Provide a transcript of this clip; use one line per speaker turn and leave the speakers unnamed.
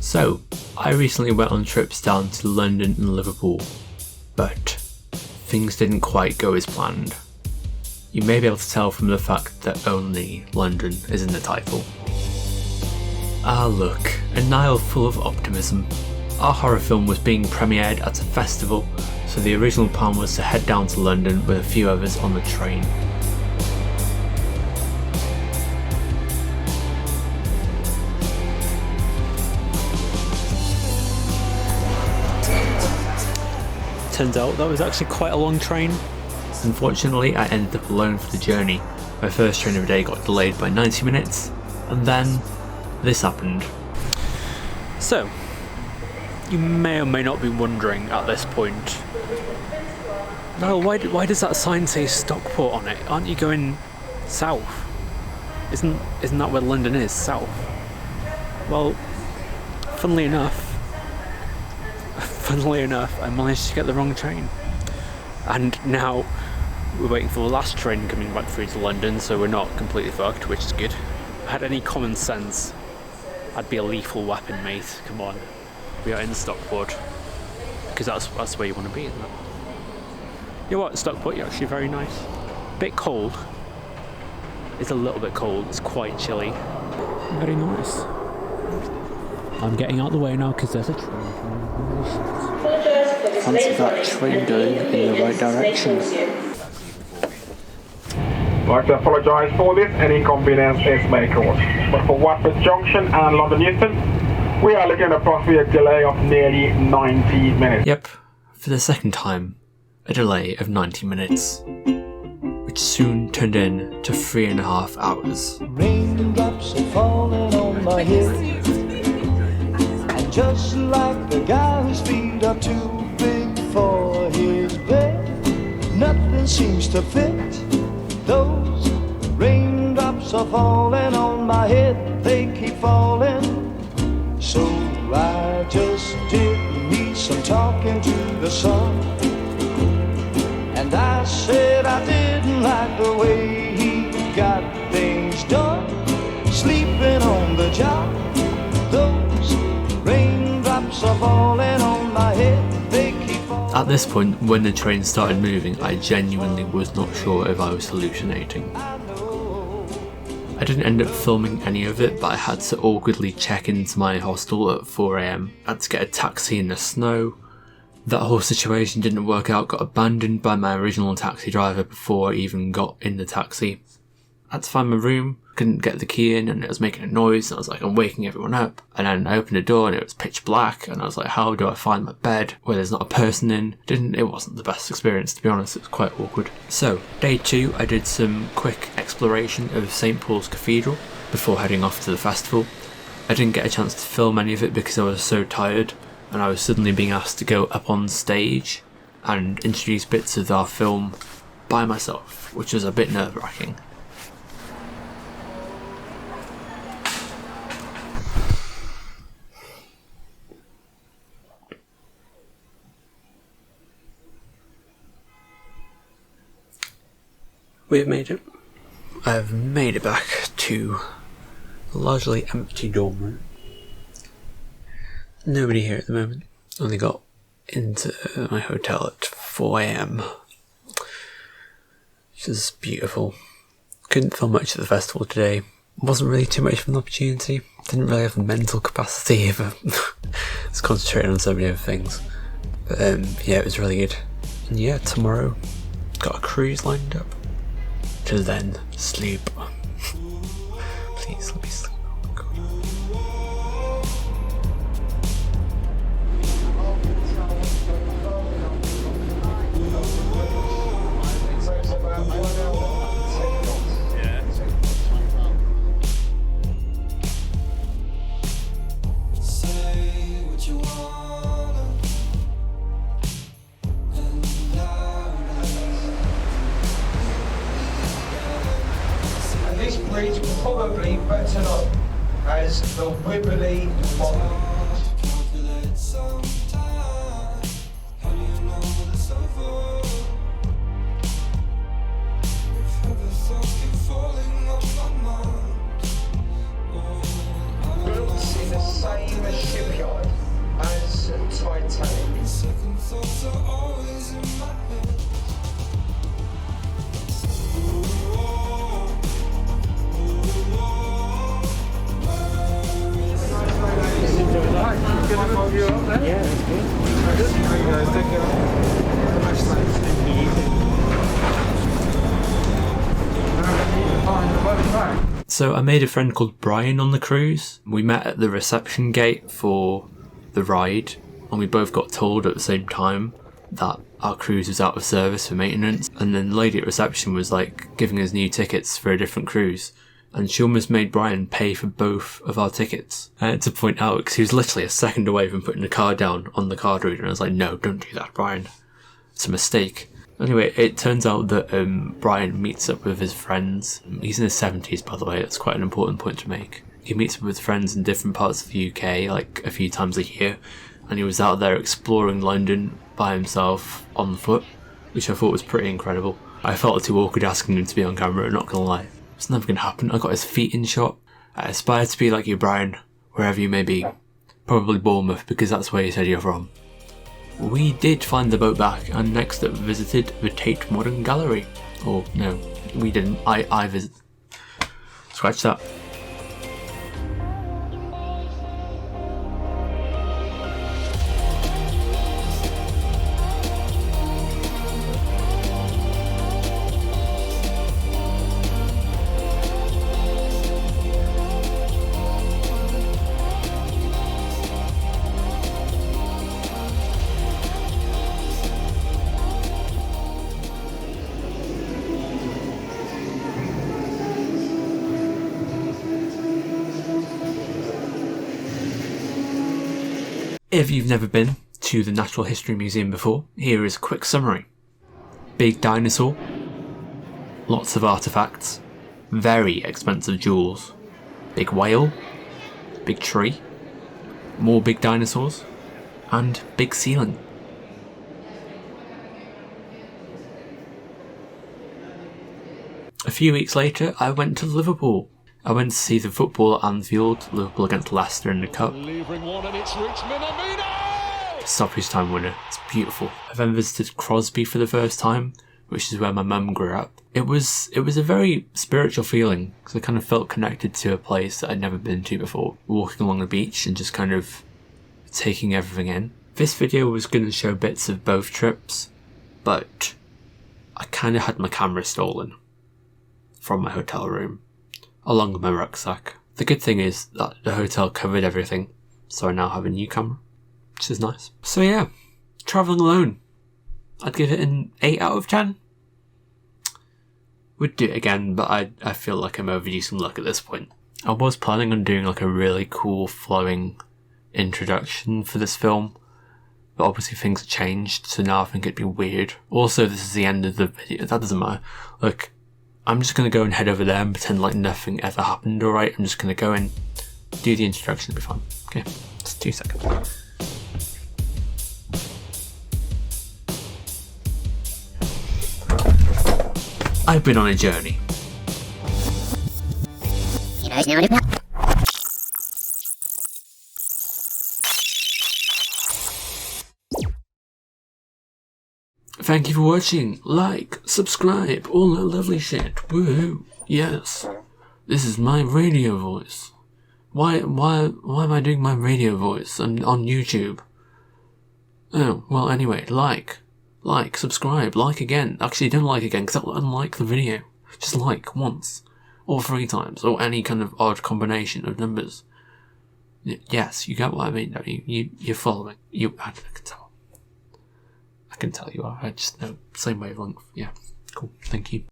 So, I recently went on trips down to London and Liverpool, but things didn't quite go as planned. You may be able to tell from the fact that only London is in the title. Ah look, a Nile full of optimism. Our horror film was being premiered at a festival, so the original plan was to head down to London with a few others on the train.
Turns out that was actually quite a long train.
Unfortunately, I ended up alone for the journey. My first train of the day got delayed by 90 minutes, and then this happened.
So, you may or may not be wondering at this point, no, why does that sign say Stockport on it? Aren't you going south? Isn't that where London is, south? Well, funnily enough, I managed to get the wrong train. And now we're waiting for the last train coming back through to London, so we're not completely fucked, which is good. If I had any common sense, I'd be a lethal weapon, mate. Come on. We are in Stockport. Because that's where you want to be, isn't it? You know what, Stockport, you're actually very nice. Bit cold. It's a little bit cold, it's quite chilly. Very nice. I'm getting out of the way now because there's a train. Fancy that train going in the right direction.
I'd like to apologise for this, any inconvenience is may cause. But for Watford Junction and London Euston, we are looking at approximately a delay of nearly 90 minutes.
Yep, for the second time, a delay of 90 minutes, which soon turned into 3.5 hours.
Raindrops are falling on my head, and just like the guy whose feet are too big for his bed, nothing seems to fit. Those raindrops are falling on my head, they keep falling. So I just did me some talking to the sun, and I said I didn't like the way he got things done, sleeping on the job. Those raindrops are falling on my head, they keep falling.
At this point, when the train started moving, I genuinely was not sure if I was hallucinating. I didn't end up filming any of it, but I had to awkwardly check into my hostel at 4 AM. I had to get a taxi in the snow. That whole situation didn't work out, got abandoned by my original taxi driver before I even got in the taxi. I had to find my room, couldn't get the key in, and it was making a noise, and I was like, I'm waking everyone up. And then I opened the door and it was pitch black, and I was like, how do I find my bed where there's not a person in? It wasn't the best experience, to be honest, it was quite awkward. So, day 2, I did some quick exploration of St. Paul's Cathedral before heading off to the festival. I didn't get a chance to film any of it because I was so tired, and I was suddenly being asked to go up on stage and introduce bits of our film by myself, which was a bit nerve-wracking.
We've made it.
I've made it back to a largely empty dorm room. Nobody here at the moment. Only got into my hotel at 4 AM, which is beautiful. Couldn't film much at the festival today. Wasn't really too much of an opportunity. Didn't really have the mental capacity of was concentrating on so many other things. But yeah, it was really good. And yeah, tomorrow got a cruise lined up. Till then, sleep. Please let me sleep. Oh my god.
This bridge probably better not as the wibbly wobbly. Built in the same shipyard
So I made a friend called Brian on the cruise. We met at the reception gate for the ride, and we both got told at the same time that our cruise was out of service for maintenance, and then the lady at reception was like giving us new tickets for a different cruise, and she almost made Brian pay for both of our tickets. I had to point out, because he was literally a second away from putting the card down on the card reader, and I was like, no, don't do that, Brian. It's a mistake. Anyway, it turns out that Brian meets up with his friends. He's in his 70s, by the way, that's quite an important point to make. He meets up with friends in different parts of the UK, like a few times a year, and he was out there exploring London by himself on foot, which I thought was pretty incredible. I felt too awkward asking him to be on camera, not gonna lie. It's never gonna happen. I got his feet in shot. I aspire to be like you, Brian, wherever you may be. Probably Bournemouth, because that's where you said you're from. We did find the boat back, and next up visited the Tate Modern Gallery. Or, no, we didn't. I visited. Scratch that. If you've never been to the Natural History Museum before, here is a quick summary. Big dinosaur, lots of artefacts, very expensive jewels, big whale, big tree, more big dinosaurs, and big ceiling. A few weeks later, I went to Liverpool. I went to see the football at Anfield, Liverpool against Leicester in the Cup. Stoppage time winner, it's beautiful. I then visited Crosby for the first time, which is where my mum grew up. It was a very spiritual feeling, because I kind of felt connected to a place that I'd never been to before. Walking along the beach and just kind of taking everything in. This video was going to show bits of both trips, but I kind of had my camera stolen from my hotel room, along with my rucksack. The good thing is that the hotel covered everything, so I now have a new camera, which is nice. So yeah, travelling alone. I'd give it an 8 out of 10. Would do it again, but I feel like I'm overdue some luck at this point. I was planning on doing like a really cool flowing introduction for this film, but obviously things have changed, so now I think it'd be weird. Also, this is the end of the video, that doesn't matter. Look, I'm just going to go and head over there and pretend like nothing ever happened, alright? I'm just going to go and do the introduction, it'll be fine. Okay, just 2 seconds. I've been on a journey. Thank you for watching. Like, subscribe, all that lovely shit. Woohoo! Yes, this is my radio voice. Why am I doing my radio voice? I'm on YouTube. Oh, well, anyway, like, subscribe, like again. Actually, don't like again, because that'll unlike the video. Just like once, or 3 times, or any kind of odd combination of numbers. Yes, you get what I mean, don't you? You're following. I can tell. I can tell you are. I just know. Same wavelength. Yeah, cool. Thank you.